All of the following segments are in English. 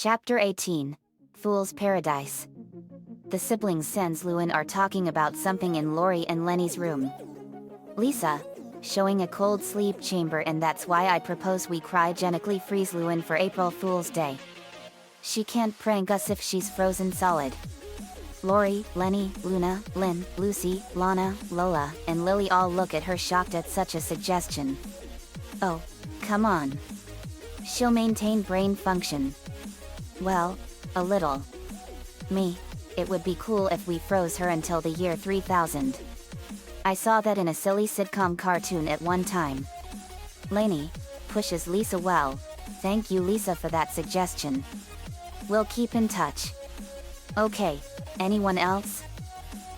Chapter 18. Fool's Paradise. The siblings Sans Lewin are talking about something in Lori and Lenny's room. Lisa, showing a cold sleep chamber, and that's why I propose we cryogenically freeze Lewin for April Fool's Day. She can't prank us if she's frozen solid. Lori, Lenny, Luna, Lynn, Lucy, Lana, Lola, and Lily all look at her shocked at such a suggestion. Oh, come on. She'll maintain brain function. Well, a little. Me, it would be cool if we froze her until the year 3000. I saw that in a silly sitcom cartoon at one time. Lainey pushes Lisa. Well, thank you Lisa for that suggestion. We'll keep in touch. Okay, anyone else?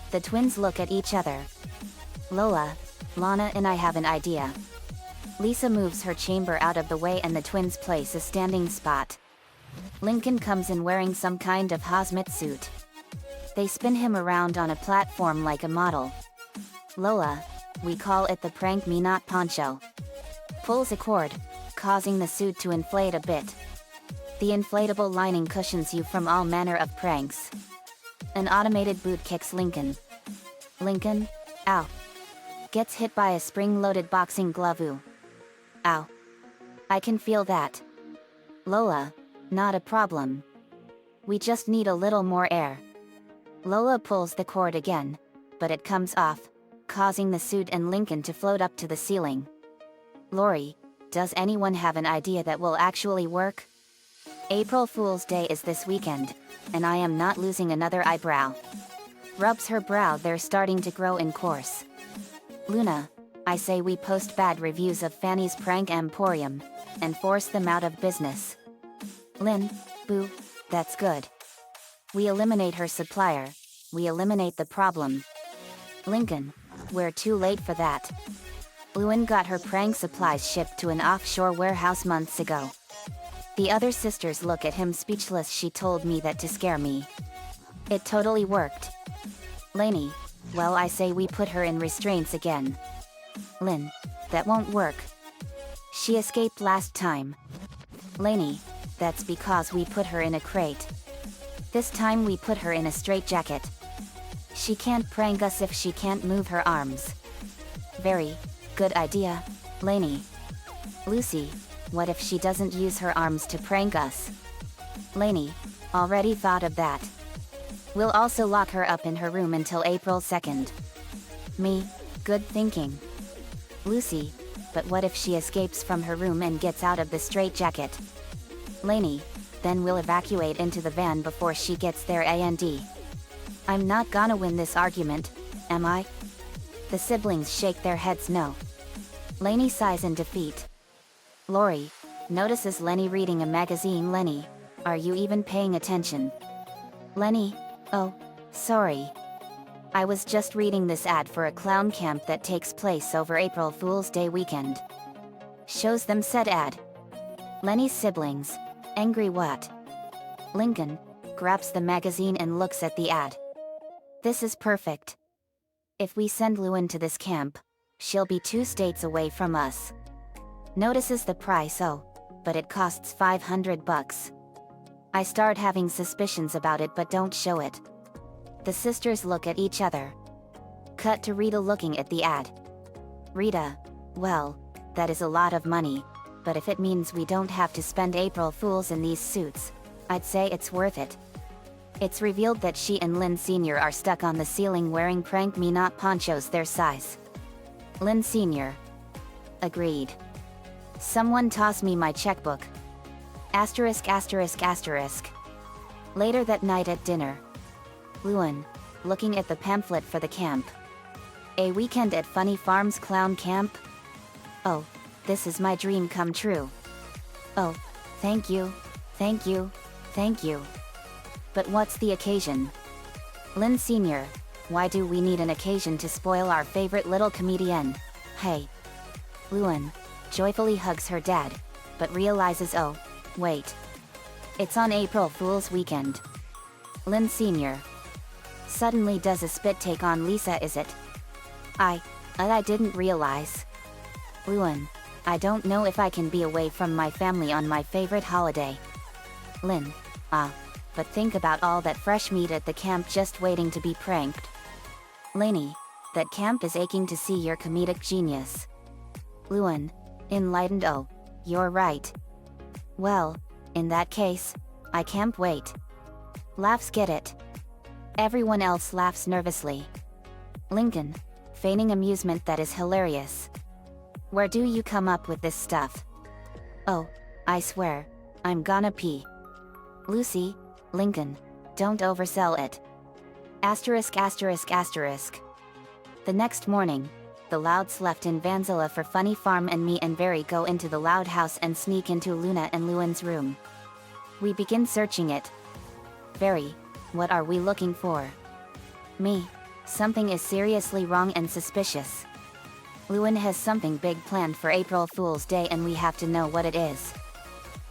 The twins look at each other. Lola, Lana and I have an idea. Lisa moves her chamber out of the way and the twins place a standing spot. Lincoln comes in wearing some kind of hazmat suit. They spin him around on a platform like a model. Lola, we call it the prank me not poncho, pulls a cord, causing the suit to inflate a bit. The inflatable lining cushions you from all manner of pranks. An automated boot kicks Lincoln. Lincoln, ow. Gets hit by a spring-loaded boxing glove. Ooh. Ow. I can feel that. Lola, not a problem. We just need a little more air. Lola pulls the cord again, but it comes off, causing the suit and Lincoln to float up to the ceiling. Lori, does anyone have an idea that will actually work? April Fool's Day is this weekend, and I am not losing another eyebrow. Rubs her brow, they're starting to grow in course. Luna, I say we post bad reviews of Fanny's Prank Emporium, and force them out of business. Lynn, boo, that's good. We eliminate her supplier, we eliminate the problem. Lincoln, we're too late for that. Lewin got her prank supplies shipped to an offshore warehouse months ago. The other sisters look at him speechless. She told me that to scare me. It totally worked. Lainey, well I say we put her in restraints again. Lynn, that won't work. She escaped last time. Lainey, that's because we put her in a crate. This time we put her in a straitjacket. She can't prank us if she can't move her arms. Very good idea, Lainey. Lucy, what if she doesn't use her arms to prank us? Lainey, already thought of that. We'll also lock her up in her room until April 2nd. Me, good thinking. Lucy, but what if she escapes from her room and gets out of the straitjacket? Lainey, then we'll evacuate into the van before she gets there. And I'm not gonna win this argument, am I? The siblings shake their heads no. Lainey sighs in defeat. Lori notices Lenny reading a magazine. Lenny, are you even paying attention? Lenny, oh, sorry. I was just reading this ad for a clown camp that takes place over April Fool's Day weekend. Shows them said ad. Lenny's siblings, angry what? Lincoln grabs the magazine and looks at the ad. This is perfect. If we send Lewin to this camp, she'll be 2 states away from us. Notices the price. Oh, but it costs $500. I start having suspicions about it but don't show it. The sisters look at each other. Cut to Rita looking at the ad. Rita, well, that is a lot of money, but if it means we don't have to spend April Fools in these suits, I'd say it's worth it. It's revealed that she and Lynn Sr. are stuck on the ceiling wearing prank me not ponchos their size. Lynn Sr. Agreed. Someone toss me my checkbook. Asterisk asterisk asterisk. Later that night at dinner. Lewin, looking at the pamphlet for the camp. A weekend at Funny Farms Clown Camp? Oh, this is my dream come true. Oh, thank you, thank you, thank you. But what's the occasion? Lynn Sr., why do we need an occasion to spoil our favorite little comedian? Hey. Lewin joyfully hugs her dad, but realizes oh, wait. It's on April Fool's weekend. Lynn Sr. suddenly does a spit take on Lisa. Is it? I didn't realize. Lewin, I don't know if I can be away from my family on my favorite holiday. Lynn, But think about all that fresh meat at the camp just waiting to be pranked. Lainey, that camp is aching to see your comedic genius. Luan, enlightened. Oh, you're right. Well, in that case, I can't wait. Laughs get it. Everyone else laughs nervously. Lincoln, feigning amusement that is hilarious. Where do you come up with this stuff? Oh, I swear, I'm gonna pee. Lucy, Lincoln, don't oversell it. Asterisk asterisk asterisk. The next morning, the Louds left in Vanzilla for Funny Farm, and me and Very go into the Loud house and sneak into Luna and Luan's room. We begin searching it. Very, what are we looking for? Me, something is seriously wrong and suspicious. Luan has something big planned for April Fool's Day and we have to know what it is.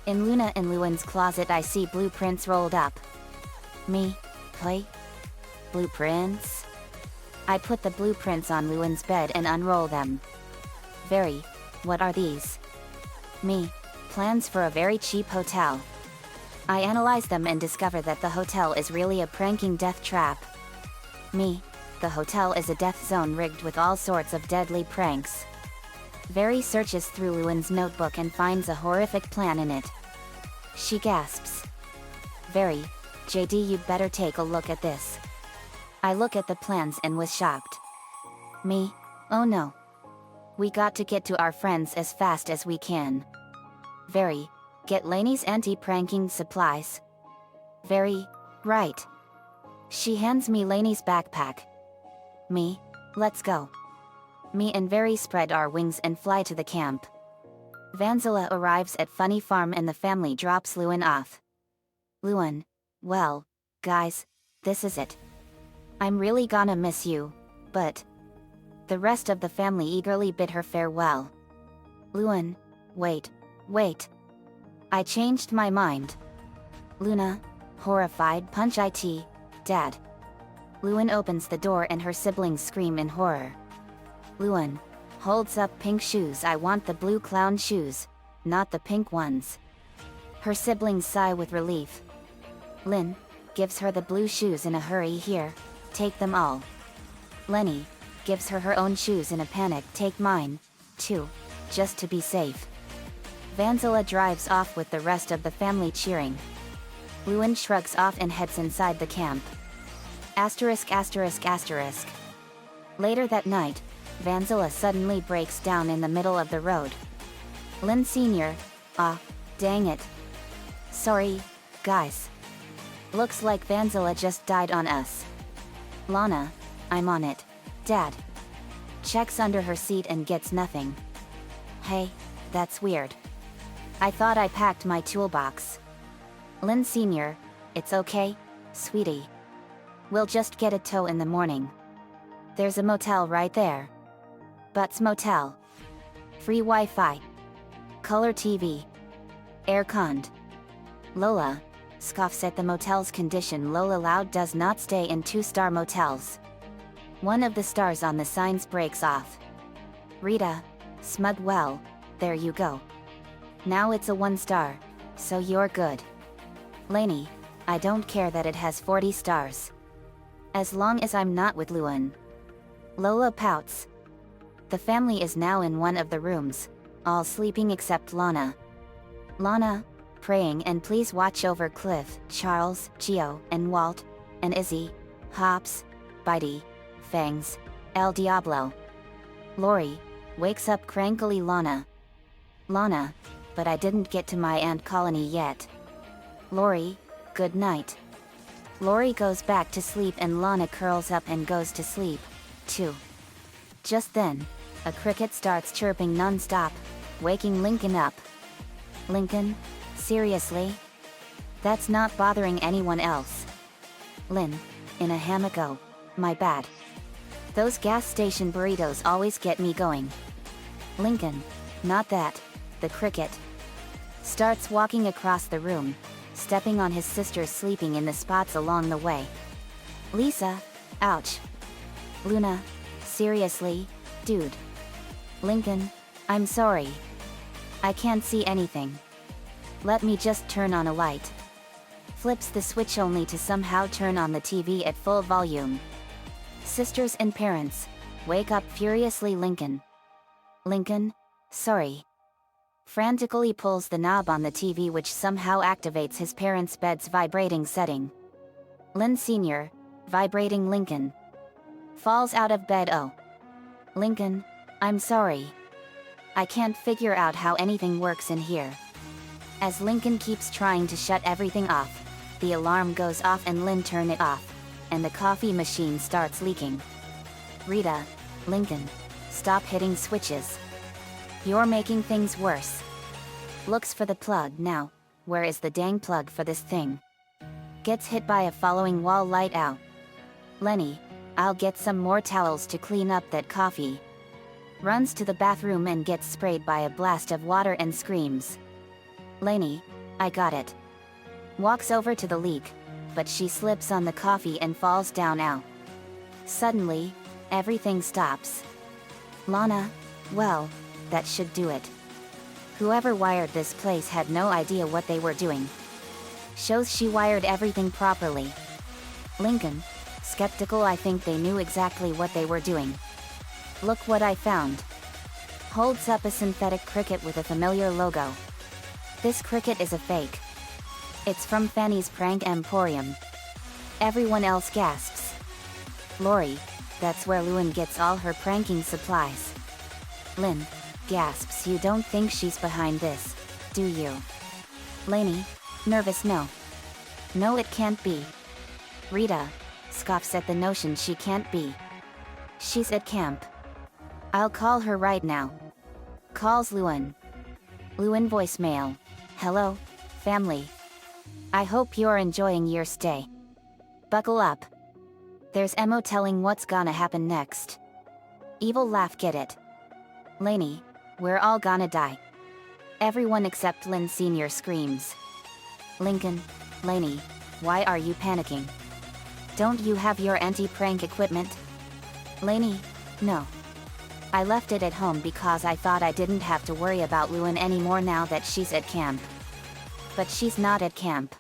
In Luna and Luan's closet I see blueprints rolled up. Me, play? Blueprints? I put the blueprints on Luan's bed and unroll them. Very, what are these? Me, plans for a very cheap hotel. I analyze them and discover that the hotel is really a pranking death trap. Me, the hotel is a death zone rigged with all sorts of deadly pranks. Very searches through Luan's notebook and finds a horrific plan in it. She gasps. Very, JD, you'd better take a look at this. I look at the plans and was shocked. Me, oh no. We got to get to our friends as fast as we can. Very, get Lainey's anti-pranking supplies. Very, right. She hands me Lainey's backpack. Me, let's go. Me and Very spread our wings and fly to the camp. Vanzilla arrives at Funny Farm and the family drops Luan off. Luan, well, guys, this is it. I'm really gonna miss you, but... The rest of the family eagerly bid her farewell. Luan, wait. I changed my mind. Luna, horrified, punch it, Dad. Luan opens the door and her siblings scream in horror. Luan holds up pink shoes. I want the blue clown shoes, not the pink ones. Her siblings sigh with relief. Lynn gives her the blue shoes in a hurry. Here, take them all. Lenny gives her her own shoes in a panic. Take mine, too, just to be safe. Vanzilla drives off with the rest of the family cheering. Luan shrugs off and heads inside the camp. Asterisk asterisk asterisk. Later that night, Vanzilla suddenly breaks down in the middle of the road. Lynn Sr., dang it. Sorry, guys. Looks like Vanzilla just died on us. Lana, I'm on it, Dad. Checks under her seat and gets nothing. Hey, that's weird. I thought I packed my toolbox. Lynn Sr., it's okay, sweetie. We'll just get a tow in the morning. There's a motel right there. Butts Motel. Free Wi-Fi. Color TV. Air-conned. Lola scoffs at the motel's condition. Lola Loud does not stay in 2-star motels. One of the stars on the signs breaks off. Rita, smug, well, there you go. Now it's a 1-star, so you're good. Lainey, I don't care that it has 40 stars. As long as I'm not with Luan. Lola pouts. The family is now in one of the rooms, all sleeping except Lana. Lana, praying, and please watch over Cliff, Charles, Gio, and Walt, and Izzy, Hops, Bitey, Fangs, El Diablo. Lori wakes up crankily. Lana, but I didn't get to my ant colony yet. Lori, good night. Lori goes back to sleep and Lana curls up and goes to sleep, too. Just then, a cricket starts chirping non-stop, waking Lincoln up. Lincoln, seriously? That's not bothering anyone else. Lynn, in a hammock. Oh, my bad. Those gas station burritos always get me going. Lincoln, not that. The cricket starts walking across the room, stepping on his sisters sleeping in the spots along the way. Lisa, ouch. Luna, seriously, dude. Lincoln, I'm sorry. I can't see anything. Let me just turn on a light. Flips the switch only to somehow turn on the TV at full volume. Sisters and parents, wake up furiously Lincoln. Lincoln? Sorry. Frantically pulls the knob on the TV which somehow activates his parents' bed's vibrating setting. Lynn Sr., vibrating Lincoln. Falls out of bed. Oh. Lincoln, I'm sorry. I can't figure out how anything works in here. As Lincoln keeps trying to shut everything off, the alarm goes off and Lynn turn it off, and the coffee machine starts leaking. Rita, Lincoln, stop hitting switches. You're making things worse. Looks for the plug now. Where is the dang plug for this thing? Gets hit by a following wall light out. Lenny, I'll get some more towels to clean up that coffee. Runs to the bathroom and gets sprayed by a blast of water and screams. Lenny, I got it. Walks over to the leak, but she slips on the coffee and falls down out. Suddenly, everything stops. Lana, well, that should do it. Whoever wired this place had no idea what they were doing. Shows she wired everything properly. Lincoln, skeptical. I think they knew exactly what they were doing. Look what I found. Holds up a synthetic cricket with a familiar logo. This cricket is a fake. It's from Fanny's Prank Emporium. Everyone else gasps. Lori, that's where Lewin gets all her pranking supplies. Lynn gasps. You don't think she's behind this, do you? Lainey, nervous. No. No, it can't be. Rita scoffs at the notion she can't be. She's at camp. I'll call her right now. Calls Lewin. Lewin voicemail. Hello, family. I hope you're enjoying your stay. Buckle up. There's Emo telling what's gonna happen next. Evil laugh. Get it? Lainey, we're all gonna die. Everyone except Lynn Sr. screams. Lincoln, Lainey, why are you panicking? Don't you have your anti-prank equipment? Lainey, no. I left it at home because I thought I didn't have to worry about Lewin anymore now that she's at camp. But she's not at camp.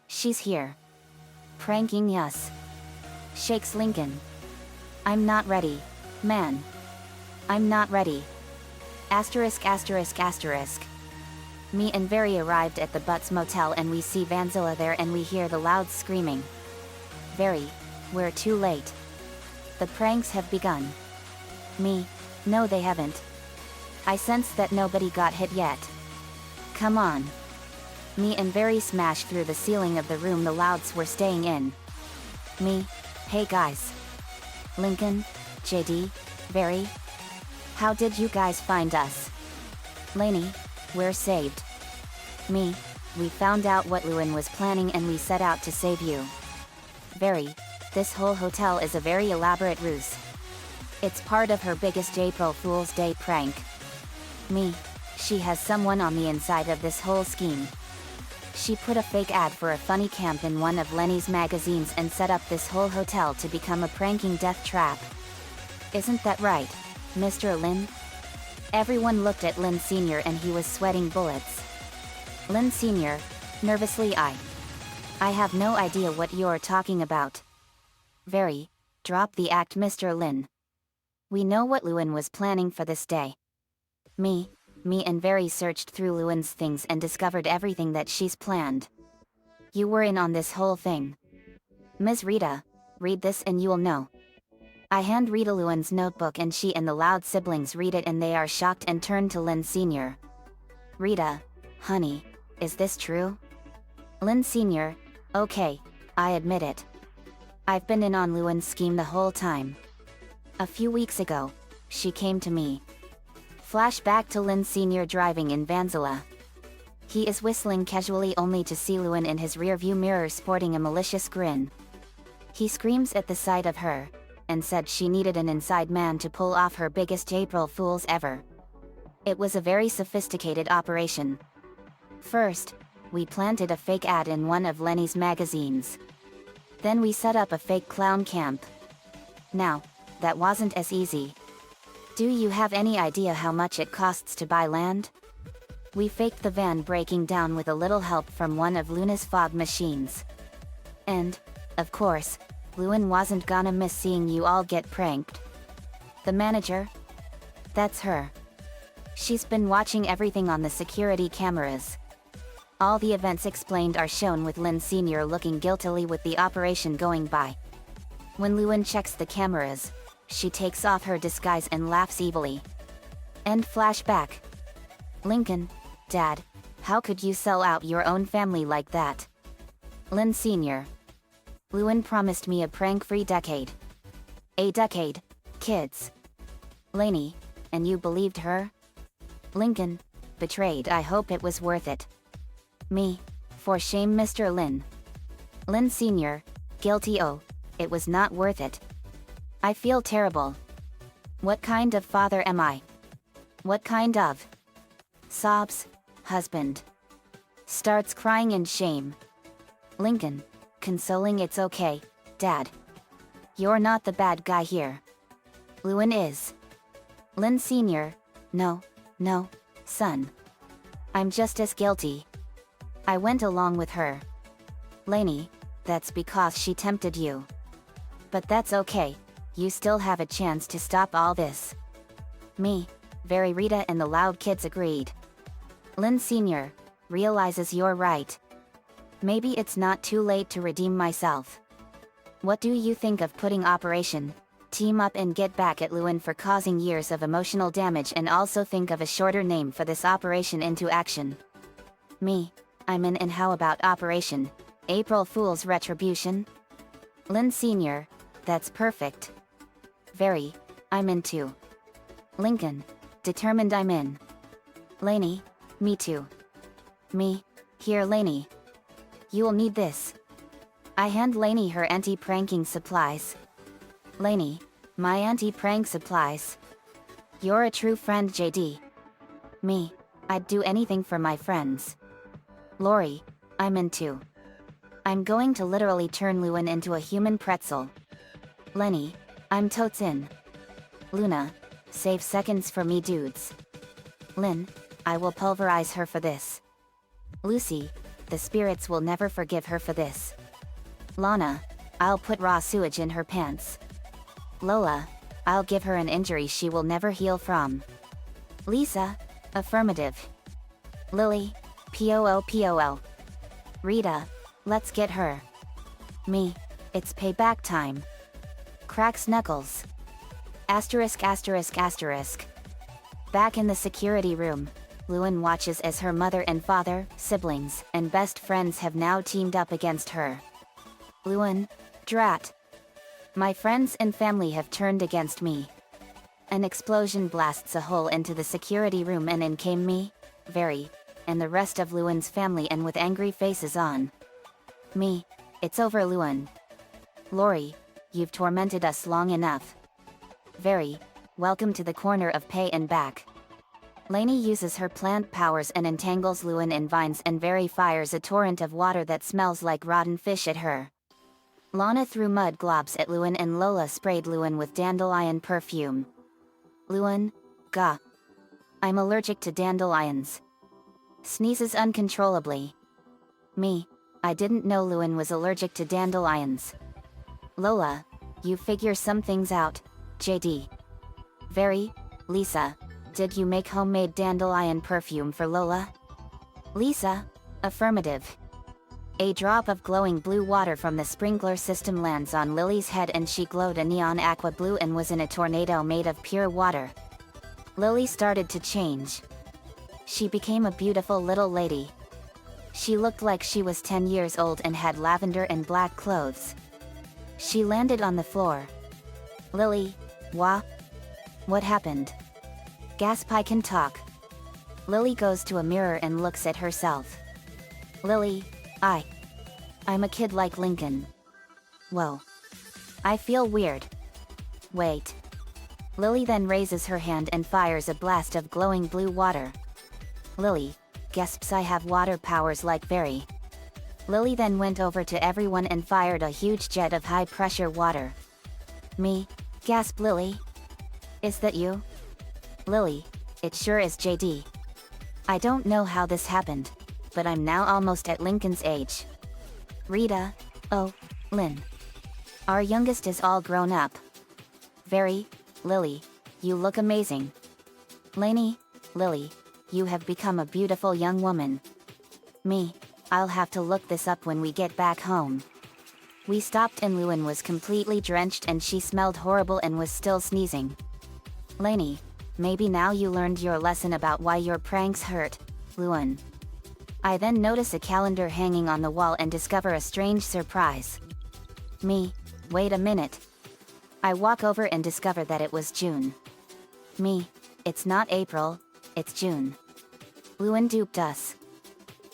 She's here. Pranking us. Shakes Lincoln. I'm not ready, man. I'm not ready. Asterisk. Me and Very arrived at the Butts Motel and we see Vanzilla there and we hear the loud screaming. Very, we're too late. The pranks have begun. Me, no they haven't. I sense that nobody got hit yet. Come on. Me and Very smash through the ceiling of the room the louds were staying in. Me, hey guys. Lincoln, JD, Very. How did you guys find us? Lainey, we're saved. Me, we found out what Lewin was planning and we set out to save you. Very, this whole hotel is a very elaborate ruse. It's part of her biggest April Fool's Day prank. Me, she has someone on the inside of this whole scheme. She put a fake ad for a funny camp in one of Lenny's magazines and set up this whole hotel to become a pranking death trap. Isn't that right, Mr. Lynn? Everyone looked at Lynn Sr. and he was sweating bullets. Lynn Sr., nervously I have no idea what you're talking about. Very, drop the act Mr. Lynn. We know what Lewin was planning for this day. Me and Very searched through Lewin's things and discovered everything that she's planned. You were in on this whole thing. Ms. Rita, read this and you'll know. I hand Rita Lewin's notebook and she and the loud siblings read it and they are shocked and turn to Lynn Sr. Rita, honey, is this true? Lynn Sr., okay, I admit it. I've been in on Lewin's scheme the whole time. A few weeks ago, she came to me. Flashback to Lynn Sr. driving in Vanzilla. He is whistling casually only to see Lewin in his rearview mirror sporting a malicious grin. He screams at the sight of her, and said she needed an inside man to pull off her biggest April Fools ever. It was a very sophisticated operation. First, we planted a fake ad in one of Lenny's magazines. Then we set up a fake clown camp. Now, that wasn't as easy. Do you have any idea how much it costs to buy land? We faked the van breaking down with a little help from one of Luna's fog machines. And, of course, Lewin wasn't gonna miss seeing you all get pranked. The manager? That's her. She's been watching everything on the security cameras. All the events explained are shown with Lin Sr. looking guiltily with the operation going by. When Lewin checks the cameras, she takes off her disguise and laughs evilly. End flashback. Lincoln, Dad, how could you sell out your own family like that? Lin Sr. Lewin promised me a prank-free decade. A decade, kids. Lainey, and you believed her? Lincoln, betrayed. I hope it was worth it. Me, for shame, Mr. Lin. Lin Sr., guilty. Oh, it was not worth it. I feel terrible. What kind of father am I? What kind of? Sobs, husband. Starts crying in shame. Lincoln, consoling. It's okay, Dad. You're not the bad guy here. Lewin is. Lin Sr., no, son. I'm just as guilty. I went along with her. Lainey, that's because she tempted you. But that's okay, you still have a chance to stop all this. Me, very. Rita and the loud kids agreed. Lin Sr. realizes you're right. Maybe it's not too late to redeem myself. What do you think of putting Operation Team Up and get back at Lewin for causing years of emotional damage, and also think of a shorter name for this operation into action? Me, I'm in. And how about Operation April Fool's Retribution? Lin Sr. That's perfect. Very, I'm in too. Lincoln, determined. I'm in. Lainey, me too. Me, here Lainey. You'll need this. I hand Lainey her anti-pranking supplies. Lainey, my anti-prank supplies. You're a true friend, JD. Me, I'd do anything for my friends. Lori, I'm in too. I'm going to literally turn Lewin into a human pretzel. Lenny, I'm totes in. Luna, save seconds for me dudes. Lynn, I will pulverize her for this. Lucy, the spirits will never forgive her for this. Lana, I'll put raw sewage in her pants. Lola, I'll give her an injury she will never heal from. Lisa, affirmative. Lily, POO. Rita, let's get her. Me, it's payback time. Cracks knuckles. Asterisk. Back in the security room, Lewin watches as her mother and father, siblings, and best friends have now teamed up against her. Lewin, drat. My friends and family have turned against me. An explosion blasts a hole into the security room, and in came me, Very, and the rest of Lewin's family, and with angry faces on. Me, it's over, Lewin. Lori, you've tormented us long enough. Very, welcome to the corner of pay and back. Lainey uses her plant powers and entangles Lewin in vines, and Very fires a torrent of water that smells like rotten fish at her. Lana threw mud globs at Lewin, and Lola sprayed Lewin with dandelion perfume. Lewin, gah. I'm allergic to dandelions. Sneezes uncontrollably. Me, I didn't know Lewin was allergic to dandelions. Lola, you figure some things out, JD. Very, Lisa, did you make homemade dandelion perfume for Lola? Lisa, affirmative. A drop of glowing blue water from the sprinkler system lands on Lily's head, and she glowed a neon aqua blue and was in a tornado made of pure water. Lily started to change. She became a beautiful little lady. She looked like she was 10 years old and had lavender and black clothes. She landed on the floor. Lily, what happened? Gasp, I can talk. Lily goes to a mirror and looks at herself. Lily, I'm a kid like Lincoln. Whoa. I feel weird. Wait. Lily then raises her hand and fires a blast of glowing blue water. Lily, gasps, I have water powers like Very. Lily then went over to everyone and fired a huge jet of high-pressure water. Me, gasp Lily. Is that you? Lily, it sure is, JD. I don't know how this happened, but I'm now almost at Lincoln's age. Rita, oh, Lynn. Our youngest is all grown up. Very, Lily, you look amazing. Lainey, Lily, you have become a beautiful young woman. Me, I'll have to look this up when we get back home. We stopped and Lewin was completely drenched and she smelled horrible and was still sneezing. Lainey, maybe now you learned your lesson about why your pranks hurt, Lewin. I then notice a calendar hanging on the wall and discover a strange surprise. Me, wait a minute. I walk over and discover that it was June. Me, it's not April, it's June. Lewin duped us.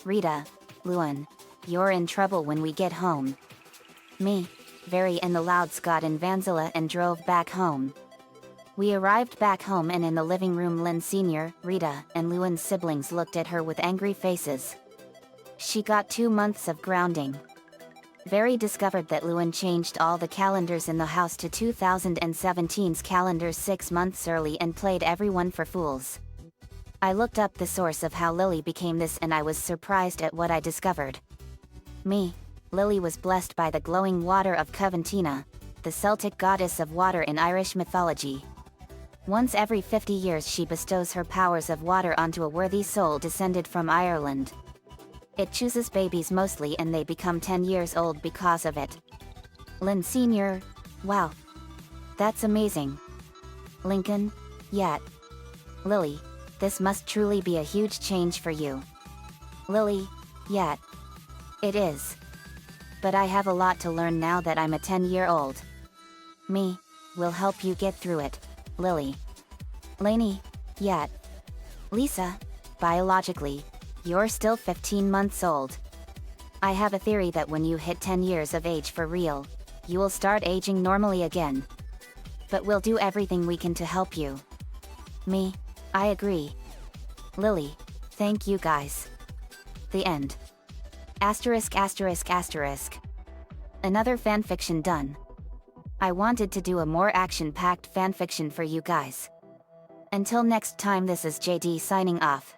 Rita, Lewin, you're in trouble when we get home. Me, Very and the Louds got in Vanzilla and drove back home. We arrived back home and in the living room Lynn Sr., Rita, and Lewin's siblings looked at her with angry faces. She got 2 months of grounding. Very discovered that Lewin changed all the calendars in the house to 2017's calendars 6 months early and played everyone for fools. I looked up the source of how Lily became this and I was surprised at what I discovered. Me, Lily was blessed by the glowing water of Coventina, the Celtic goddess of water in Irish mythology. Once every 50 years she bestows her powers of water onto a worthy soul descended from Ireland. It chooses babies mostly and they become 10 years old because of it. Lynn Sr., wow. That's amazing. Lincoln, yet. Lily, this must truly be a huge change for you. Lily, yet. It is. But I have a lot to learn now that I'm a 10-year-old. Me, will help you get through it, Lily. Lainey, yet. Lisa, biologically, you're still 15 months old. I have a theory that when you hit 10 years of age for real, you will start aging normally again. But we'll do everything we can to help you. Me, I agree. Lily, thank you guys. The end. Asterisk asterisk asterisk. Another fanfiction done. I wanted to do a more action-packed fanfiction for you guys. Until next time, this is JD signing off.